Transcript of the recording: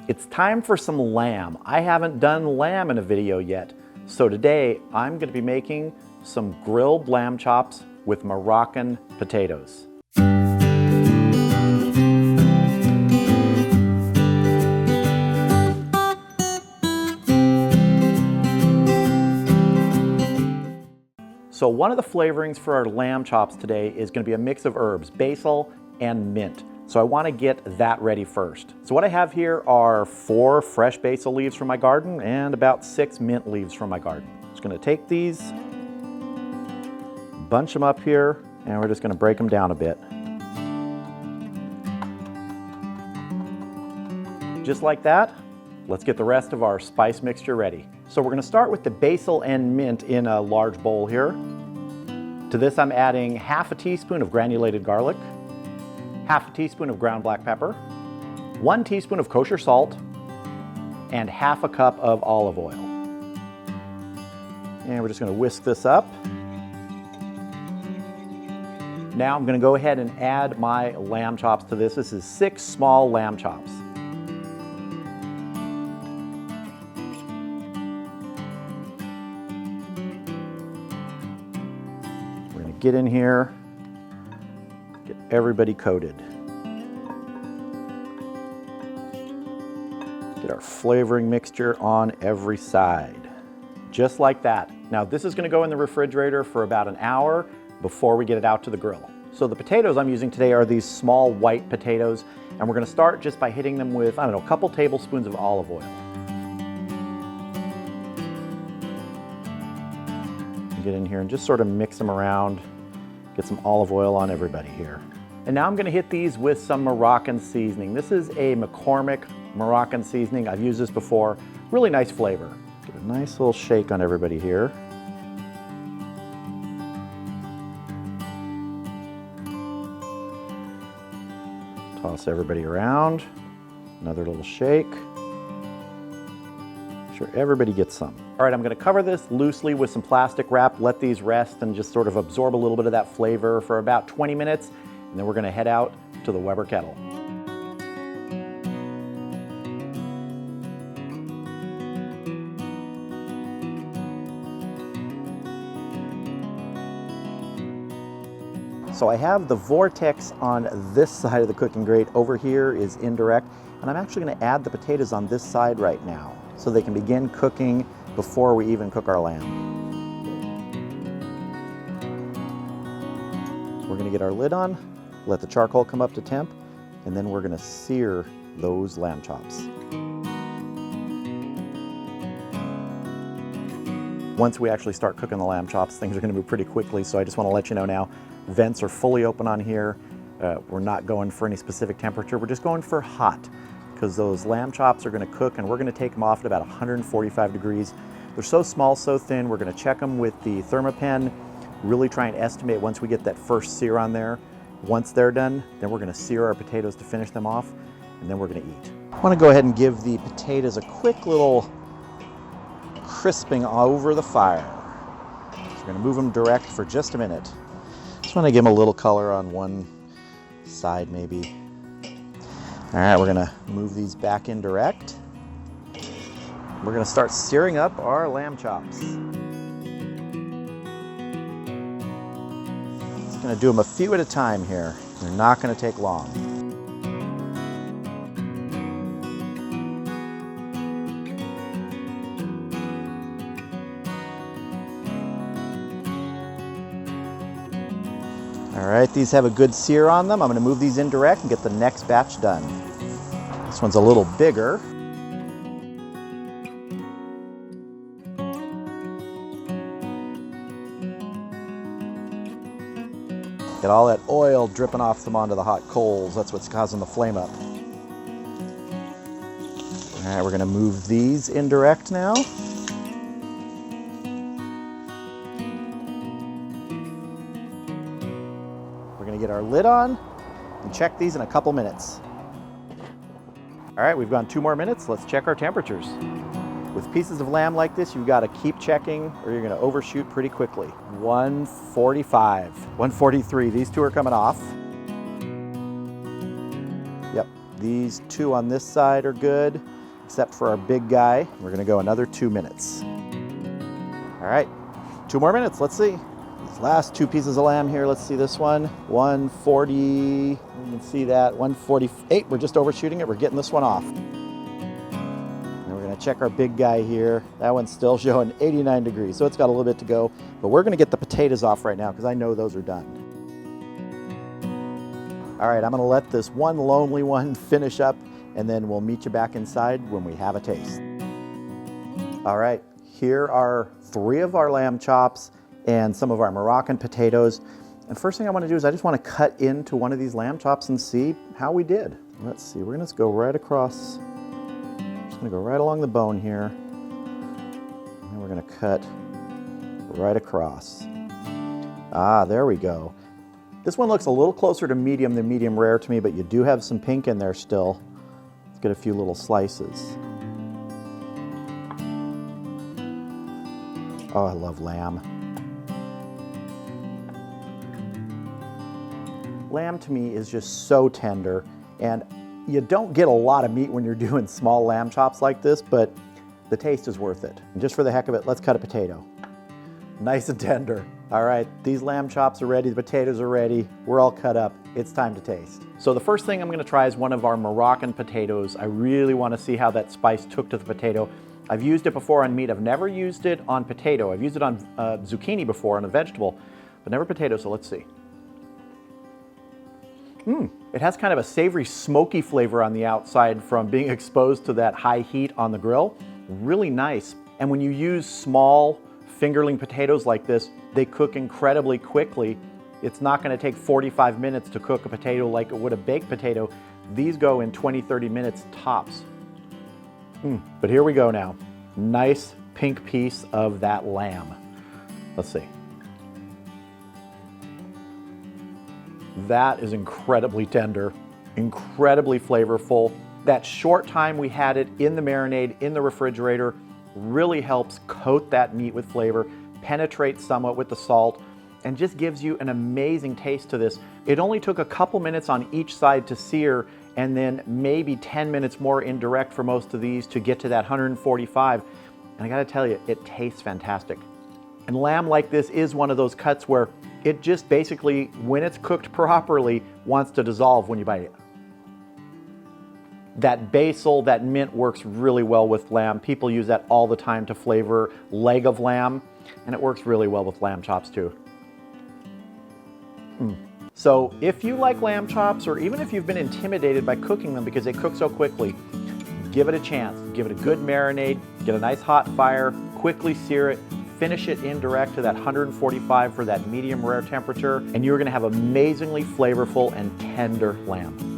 It's time for some lamb. I haven't done lamb in a video yet, so today I'm going to be making some grilled lamb chops with Moroccan potatoes. So one of the flavorings for our lamb chops today is going to be a mix of herbs, basil and mint. So I want to get that ready first. So what I have here are 4 fresh basil leaves from my garden and about 6 mint leaves from my garden. Just going to take these, bunch them up here, and we're just going to break them down a bit. Just like that, let's get the rest of our spice mixture ready. So we're going to start with the basil and mint in a large bowl here. To this I'm adding half a teaspoon of granulated garlic, half a teaspoon of ground black pepper, 1 teaspoon of kosher salt, and half a cup of olive oil. And we're just going to whisk this up. Now I'm going to go ahead and add my lamb chops to this. This is 6 small lamb chops. We're going to get in here, get everybody coated. Get our flavoring mixture on every side. Just like that. Now this is going to go in the refrigerator for about an hour before we get it out to the grill. So the potatoes I'm using today are these small white potatoes, and we're going to start just by hitting them with, I don't know, a couple tablespoons of olive oil. Get in here and just sort of mix them around, get some olive oil on everybody here. And now I'm going to hit these with some Moroccan seasoning. This is a McCormick Moroccan seasoning. I've used this before. Really nice flavor. Give a nice little shake on everybody here. Toss everybody around. Another little shake. Make sure everybody gets some. All right, I'm going to cover this loosely with some plastic wrap, let these rest and just sort of absorb a little bit of that flavor for about 20 minutes, and then we're going to head out to the Weber Kettle. So I have the Vortex on this side of the cooking grate. Over here is indirect, and I'm actually going to add the potatoes on this side right now so they can begin cooking before we even cook our lamb. We're going to get our lid on, let the charcoal come up to temp, and then we're going to sear those lamb chops. Once we actually start cooking the lamb chops, things are going to move pretty quickly, so I just want to let you know now, vents are fully open on here. We're not going for any specific temperature, we're just going for hot, because those lamb chops are going to cook and we're going to take them off at about 145 degrees. They're so small, so thin, we're going to check them with the Thermopen, really try and estimate once we get that first sear on there. Once they're done, then we're going to sear our potatoes to finish them off, and then we're going to eat. I want to go ahead and give the potatoes a quick little crisping over the fire. So we're going to move them direct for just a minute. Just want to give them a little color on one side maybe. All right, we're going to move these back in direct. We're going to start searing up our lamb chops. Just going to do them a few at a time here. They're not going to take long. All right, these have a good sear on them. I'm going to move these in direct and get the next batch done. This one's a little bigger. Get all that oil dripping off them onto the hot coals. That's what's causing the flame up. All right, we're going to move these in direct now. We're going to get our lid on and check these in a couple minutes. All right, we've gone 2 more minutes. Let's check our temperatures. With pieces of lamb like this, you've got to keep checking or you're going to overshoot pretty quickly. 145, 143. These 2 are coming off. Yep, These two on this side are good, except for our big guy. We're gonna go another 2 minutes. All right, 2 more minutes, let's see. These last 2 pieces of lamb here, let's see this one. 140, you can see that, 148. We're just overshooting it, we're getting this one off. And we're gonna check our big guy here. That one's still showing 89 degrees, so it's got a little bit to go. But we're gonna get the potatoes off right now because I know those are done. All right, I'm gonna let this one lonely one finish up, and then we'll meet you back inside when we have a taste. All right, here are 3 of our lamb chops and some of our Moroccan potatoes. And first thing I wanna do is I just wanna cut into one of these lamb chops and see how we did. Let's see, we're gonna just go right across. Just gonna go right along the bone here. And we're gonna cut right across. Ah, there we go. This one looks a little closer to medium than medium rare to me, but you do have some pink in there still. Let's get a few little slices. Oh, I love lamb. Lamb to me is just so tender, and you don't get a lot of meat when you're doing small lamb chops like this, but the taste is worth it. And just for the heck of it, let's cut a potato. Nice and tender. All right, these lamb chops are ready, the potatoes are ready, we're all cut up. It's time to taste. So the first thing I'm gonna try is one of our Moroccan potatoes. I really wanna see how that spice took to the potato. I've used it before on meat. I've never used it on potato. I've used it on zucchini before, on a vegetable, but never potato, so let's see. It has kind of a savory, smoky flavor on the outside from being exposed to that high heat on the grill. Really nice. And when you use small fingerling potatoes like this, they cook incredibly quickly. It's not gonna take 45 minutes to cook a potato like it would a baked potato. These go in 20, 30 minutes tops. But here we go now. Nice pink piece of that lamb. Let's see. That is incredibly tender, incredibly flavorful. That short time we had it in the marinade, in the refrigerator, really helps coat that meat with flavor, penetrates somewhat with the salt, and just gives you an amazing taste to this. It only took a couple minutes on each side to sear, and then maybe 10 minutes more indirect for most of these to get to that 145. And I gotta tell you, it tastes fantastic. And lamb like this is one of those cuts where it just basically, when it's cooked properly, wants to dissolve when you bite it. That basil, that mint works really well with lamb. People use that all the time to flavor leg of lamb, and it works really well with lamb chops too. So if you like lamb chops, or even if you've been intimidated by cooking them because they cook so quickly, give it a chance. Give it a good marinade, get a nice hot fire, quickly sear it, finish it indirect to that 145 for that medium rare temperature, and you're gonna have amazingly flavorful and tender lamb.